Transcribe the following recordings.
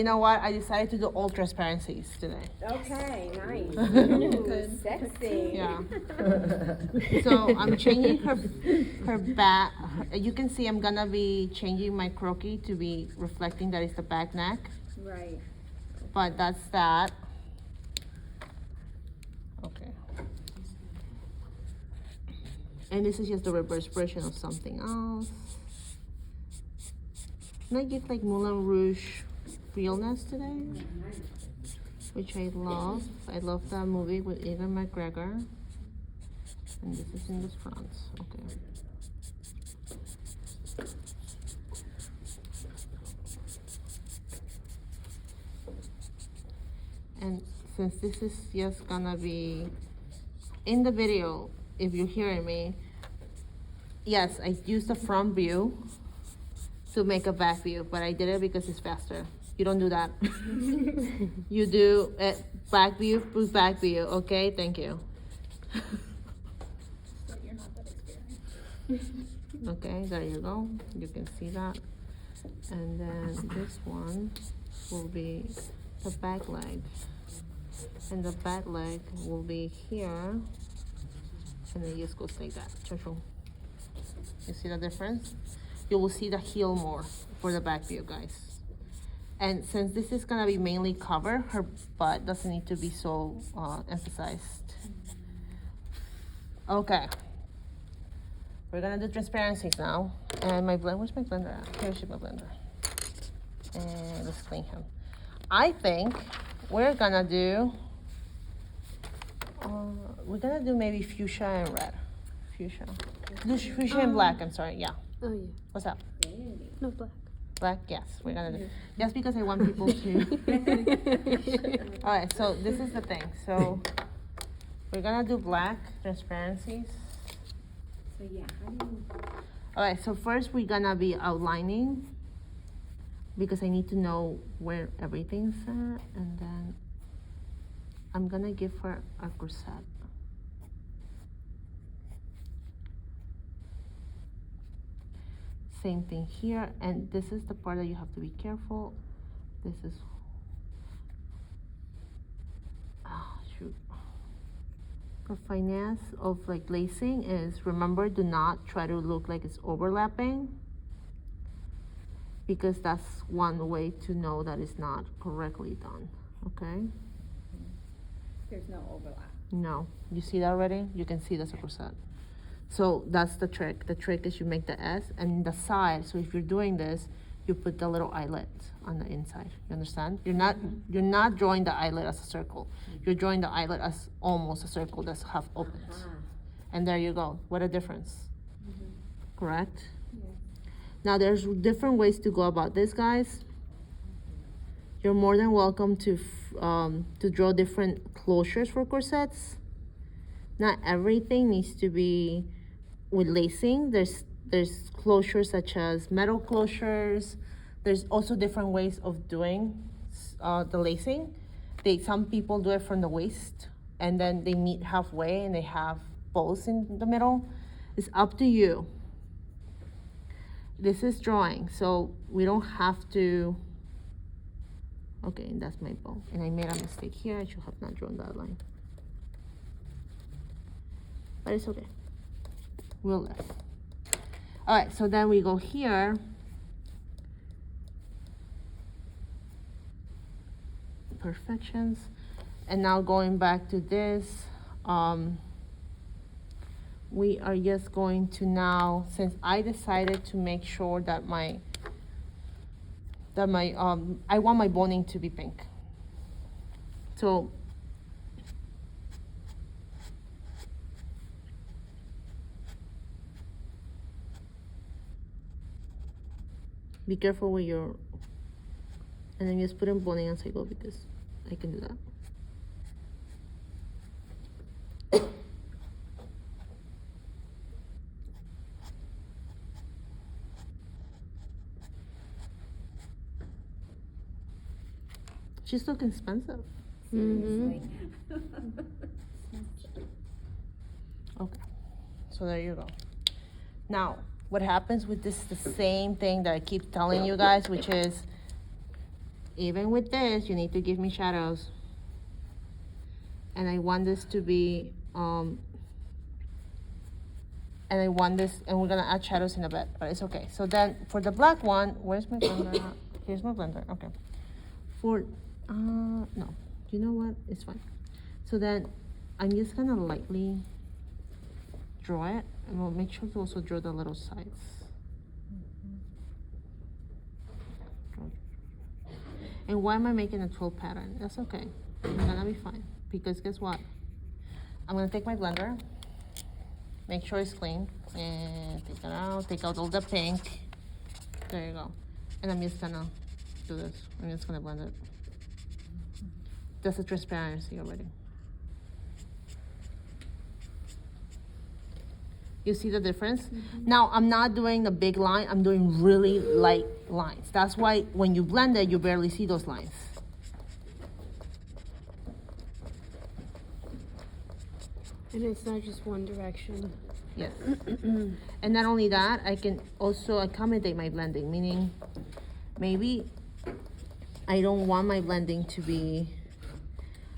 You know what? I decided to do all transparencies today. Okay, nice. Ooh, sexy. Yeah. So I'm changing her back. You can see I'm gonna be changing my croquis to be reflecting that it's the back neck. Right. But that's that. Okay. And this is just the reverse version of something else. And I give like Moulin Rouge realness today, which I love. I love that movie with Ewan McGregor. And this is in the front. Okay. And since this is just gonna be in the video, if you're hearing me, yes, I used the front view to make a back view, but I did it because it's faster. You don't do that. You do it back view with back view, okay? Thank you. Okay, there you go. You can see that. And then this one will be the back leg. And the back leg will be here. And then just goes like that. You see the difference? You will see the heel more for the back view, guys. And since this is gonna be mainly cover, her butt doesn't need to be so emphasized. Okay. We're gonna do transparencies now. And my blend, where's my blender at? Here's my blender. And let's clean him. I think we're gonna do maybe fuchsia and red. Fuchsia. Fuchsia and black, I'm sorry, yeah. Oh, yeah. What's up? No, black. Black, yes, we're gonna do. Just because I want people to. All right, so this is the thing. So we're gonna do black transparencies. So yeah, how do you? All right, so first we're gonna be outlining because I need to know where everything's at, and then I'm gonna give her a corset. Same thing here, and this is the part that you have to be careful. This is, shoot. The finesse of like lacing is, remember, do not try to look like it's overlapping, because that's one way to know that it's not correctly done, okay? There's no overlap. No, you see that already? You can see that's a corset. So that's the trick. The trick is you make the S and the side. So if you're doing this, you put the little eyelet on the inside. You understand? You're not drawing the eyelet as a circle. You're drawing the eyelet as almost a circle that's half open. And there you go. What a difference. Correct? Yeah. Now there's different ways to go about this, guys. You're more than welcome to draw different closures for corsets. Not everything needs to be with lacing. There's closures such as metal closures. There's also different ways of doing the lacing. Some people do it from the waist and then they meet halfway and they have bows in the middle. It's up to you. This is drawing, so we don't have to. Okay, and that's my bow. And I made a mistake here. I should have not drawn that line. But it's okay. We'll live. All right, so then we go here. Perfections. And now going back to this, we are just going to now, since I decided to make sure that I want my boning to be pink. So be careful with your, and then just put in boning as I go because I can do that. She's looking expensive. Seriously. Okay, so there you go. Now, what happens with this, the same thing that I keep telling you guys, which is even with this, you need to give me shadows. And I want this to be, and I want this, and we're gonna add shadows in a bit, but it's okay. So then, for the black one, where's my blender? Here's my blender, okay. For, no, you know what, it's fine. So then, I'm just gonna lightly draw it, and we'll make sure to also draw the little sides. And why am I making a 12 pattern? That's okay, I'm gonna be fine, because guess what? I'm gonna take my blender, make sure it's clean, and take out all the pink. There you go. And I'm just gonna do this. I'm just gonna blend it. That's a transparency already. You see the difference? Now, I'm not doing a big line, I'm doing really light lines. That's why when you blend it, you barely see those lines. And it's not just one direction. Yes. And not only that, I can also accommodate my blending, meaning maybe I don't want my blending to be,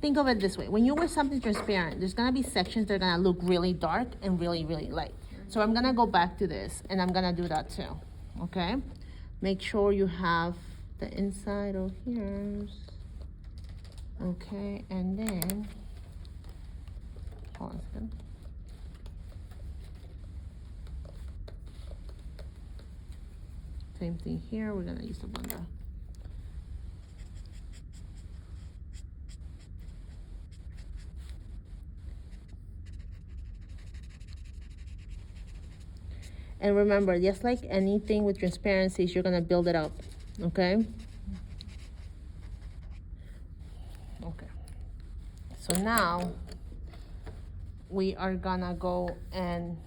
think of it this way. When you wear something transparent, there's gonna be sections that are gonna look really dark and really, really light. So I'm gonna go back to this and I'm gonna do that too, okay? Make sure you have the inside of here. Okay, and then, hold on a second. Same thing here, we're gonna use the blender. And remember, just like anything with transparencies, you're gonna build it up, okay? Okay. So now, we are gonna go and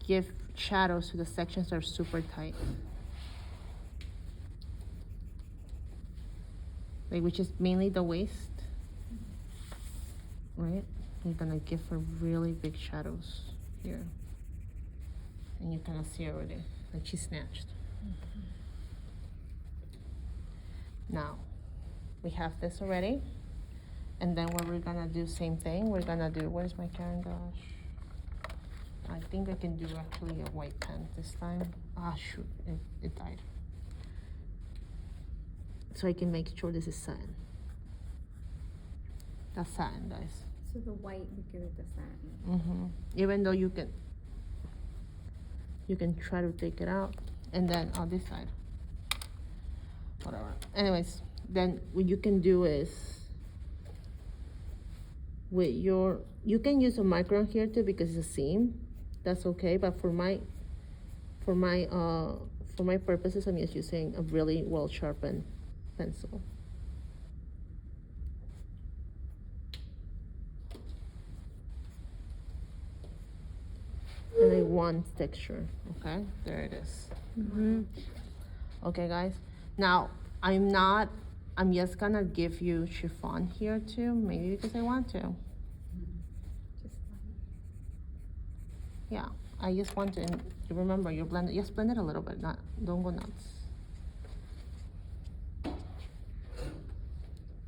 give shadows to the sections that are super tight. Like, which is mainly the waist, right? You're gonna give her really big shadows here. And you kind of see already, like she snatched. Now, we have this already. And then what we're gonna do, same thing, we're gonna do, where's my Karen gosh? I think I can do actually a white pen this time. Ah, shoot, it died. So I can make sure this is satin. That's satin, guys. So the white would give it the satin. Even though you can try to take it out, and then on this side, whatever. Anyways, then what you can do is, with your, you can use a micron here too because it's a seam. That's okay, but for my purposes, I'm just using a really well sharpened pencil. And I want texture, okay? There it is. Okay, guys. Now, I'm just gonna give you chiffon here too, maybe because I want to. Just Yeah, I just want to, and you remember, you blend it, just blend it a little bit, don't go nuts.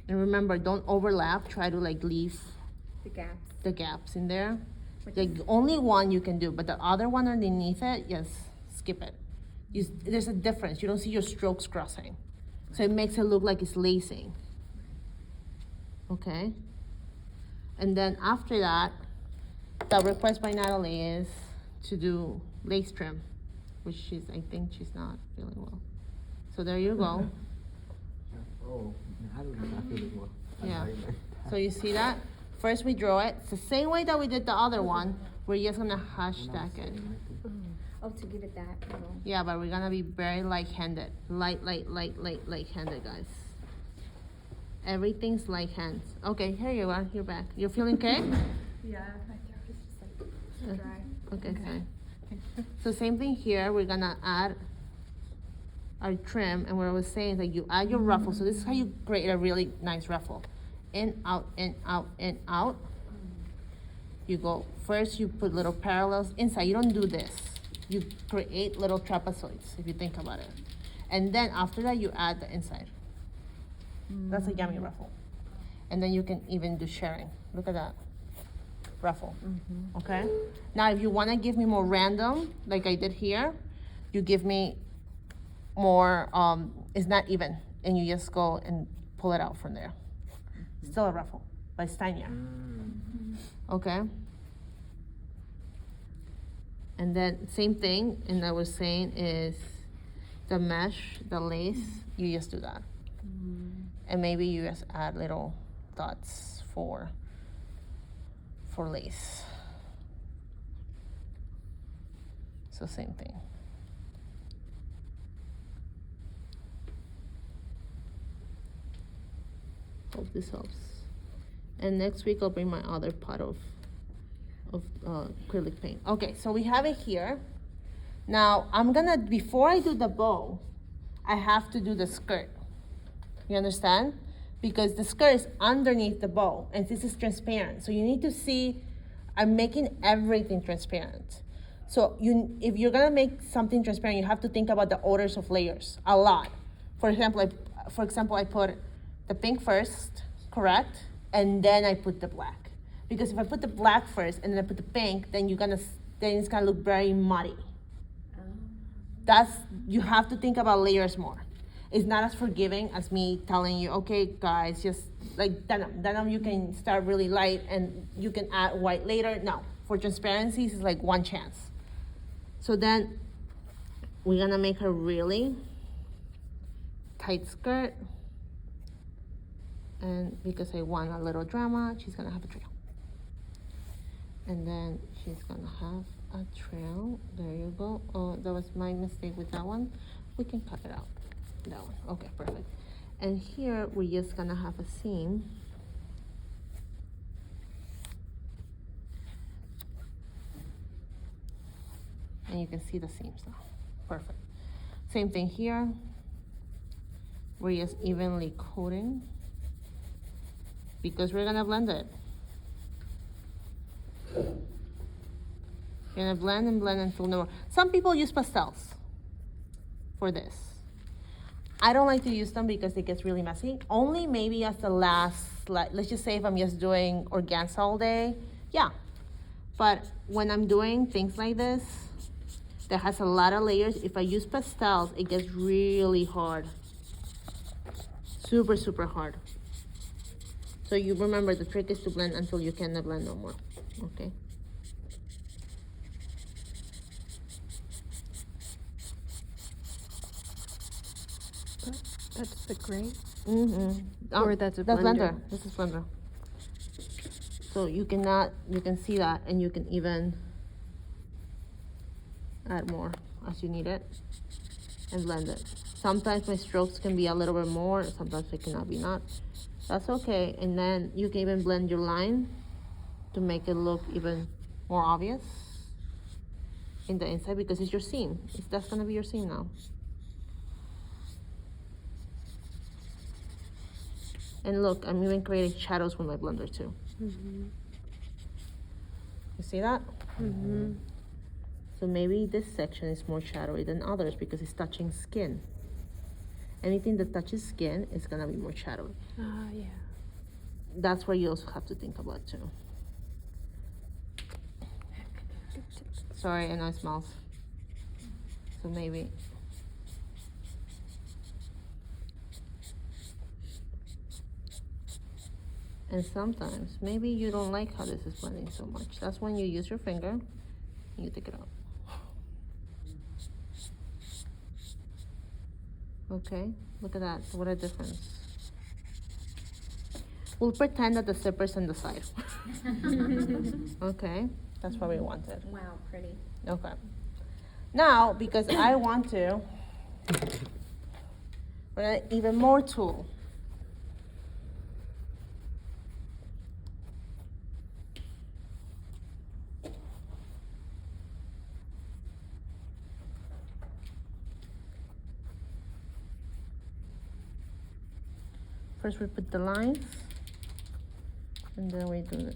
And remember, don't overlap, try to like leave the gaps. the gaps in there. Like only one you can do, but the other one underneath it, yes, skip it. There's a difference, you don't see your strokes crossing. So it makes it look like it's lacing. Okay? And then after that, the request by Natalie is to do lace trim, which I think she's not feeling well. So there you go. Oh, I don't know, I feel it well. Yeah. So you see that? First we draw it. It's the same way that we did the other one. We're just gonna hashtag it. Oh, to give it that little. Yeah, but we're gonna be very light-handed. Light-handed, guys. Everything's light hands. Okay, here you are. You're back. You're feeling okay? Yeah, my throat is just like dry. Okay, fine. So same thing here. We're gonna add our trim, and what I was saying is that you add your ruffle. So this is how you create a really nice ruffle. In, out, in, out, in, out. You go, first you put little parallels inside. You don't do this. You create little trapezoids, if you think about it. And then after that, you add the inside. That's a yummy ruffle. And then you can even do sharing. Look at that. Ruffle. Okay? Now, if you want to give me more random, like I did here, you give me more, it's not even. And you just go and pull it out from there. Still a ruffle, but it's tinier. Okay? And then same thing, and I was saying is the mesh, the lace, you just do that. And maybe you just add little dots for lace. So same thing. Hope this helps. And next week I'll bring my other pot of acrylic paint. Okay, so we have it here. Now I'm gonna, before I do the bow, I have to do the skirt. You understand? Because the skirt is underneath the bow and this is transparent. So you need to see, I'm making everything transparent. So if you're gonna make something transparent, you have to think about the orders of layers a lot. For example, I put the pink first, correct? And then I put the black. Because if I put the black first and then I put the pink, then it's gonna look very muddy. You have to think about layers more. It's not as forgiving as me telling you, okay, guys, just like denim. Denim, you can start really light and you can add white later. No, for transparencies, it's like one chance. So then we're gonna make a really tight skirt. And because I want a little drama, she's gonna have a trail. And then she's gonna have a trail. There you go. Oh, that was my mistake with that one. We can cut it out. That one. Okay, perfect. And here we're just gonna have a seam. And you can see the seams now. Perfect. Same thing here. We're just evenly coating because we're gonna blend it. You're gonna blend and blend until no more. Some people use pastels for this. I don't like to use them because it gets really messy. Only maybe as the last, let's just say if I'm just doing organza all day, yeah. But when I'm doing things like this, that has a lot of layers, if I use pastels, it gets really hard. Super, super hard. So you remember the trick is to blend until you cannot blend no more, okay? That's the grate? Or that's a that's blender. This is blender. So you can see that, and you can even add more as you need it and blend it. Sometimes my strokes can be a little bit more, sometimes they cannot be not. That's okay. And then you can even blend your line to make it look even more obvious in the inside because it's your seam. That's gonna be your seam now. And look, I'm even creating shadows with my blender too. You see that? So maybe this section is more shadowy than others because it's touching skin. Anything that touches skin is gonna be more shadowy. Yeah. That's where you also have to think about too. Sorry, I know it smells. So maybe. And sometimes, maybe you don't like how this is blending so much. That's when you use your finger and you take it out. Okay, look at that, what a difference. We'll pretend that the zipper's on the side. Okay, that's what we wanted. Wow, pretty. Okay. Now, because I want to, we're gonna even more tulle. First we put the lines, and then we do this.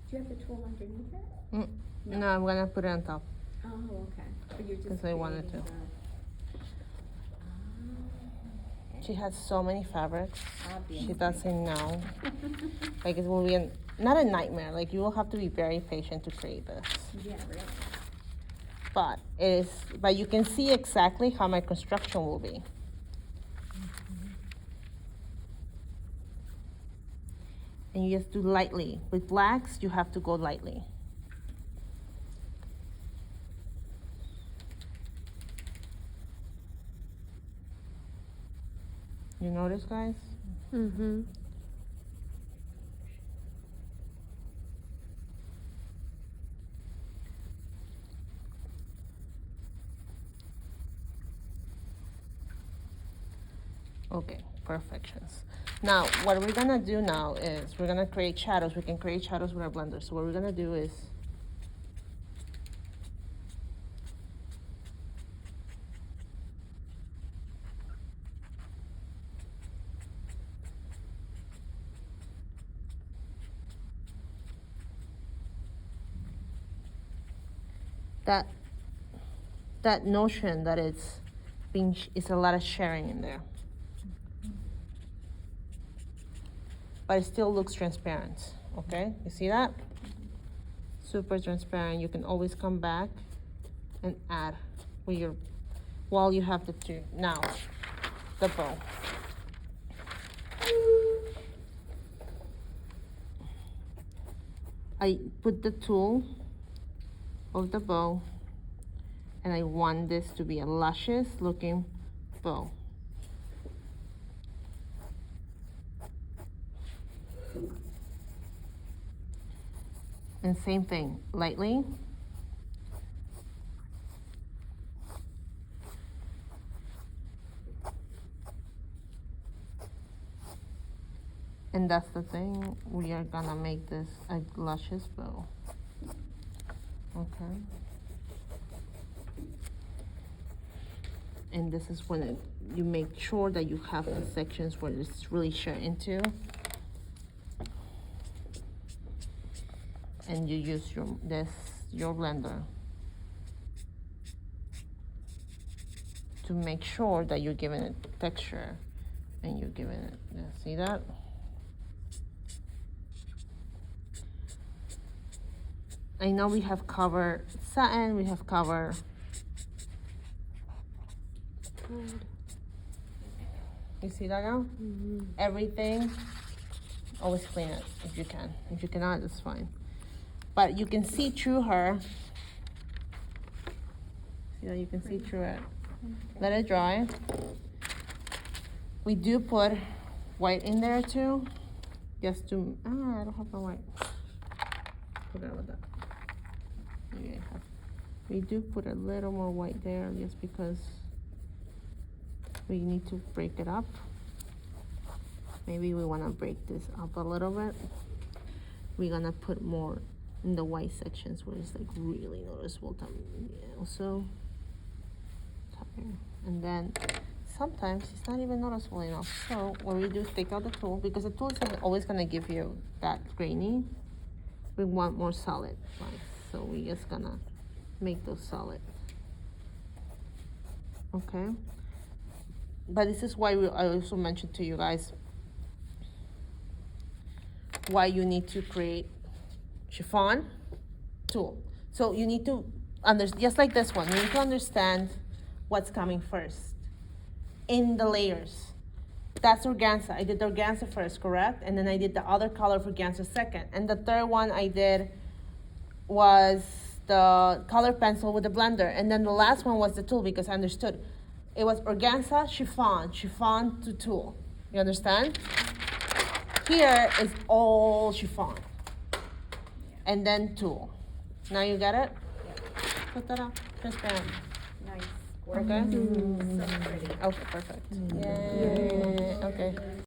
Do you have the tool underneath it? No, I'm gonna put it on top. Oh, okay. But you're just. Because I wanted creating to. the- She has so many fabrics. Obviously. She doesn't know. Like it will be not a nightmare. Like you will have to be very patient to create this. Yeah, really. But but you can see exactly how my construction will be. And you just do lightly. With blacks, you have to go lightly. You notice, guys? Mm-hmm. Okay, perfections. Now, what we're gonna do now is we're gonna create shadows. We can create shadows with our blender. So what we're gonna do is that notion that it's it's a lot of sharing in there. But it still looks transparent, okay? You see that? Super transparent. You can always come back and add with your, while you have the two. Now, the bow. I put the tool of the bow and I want this to be a luscious looking bow. And same thing, lightly. And that's the thing, we are gonna make this a luscious bow. Okay. And this is when you make sure that you have the sections where it's really shut into. And you use your blender to make sure that you're giving it texture and you're giving it, see that? I know we have covered satin, we have covered you see that now? Mm-hmm. Everything, always clean it if you can. If you cannot, it's fine. But you can see through her. See that you can see through it. Let it dry. We do put white in there too, just to, I don't have the white. Forgot about that. Yeah, we do put a little more white there just because we need to break it up. Maybe we want to break this up a little bit. We're gonna put more in the white sections where it's like really noticeable. Yeah, also, and then sometimes it's not even noticeable enough. So what we do is take out the tool, because the tool is always gonna give you that grainy. We want more solid lines, so we just gonna make those solid. Okay. But this is why I also mentioned to you guys why you need to create chiffon tool. So you need to just like this one, you need to understand what's coming first in the layers. That's organza. I did the organza first, correct? And then I did the other color for organza second. And the third one I did was the color pencil with the blender. And then the last one was the tool, because I understood. It was organza, chiffon, chiffon to tulle. You understand? Here is all chiffon. And then tulle. Now you got it? Put that up. Transparent. Nice. Okay? So pretty. Okay, perfect. Yay. Okay.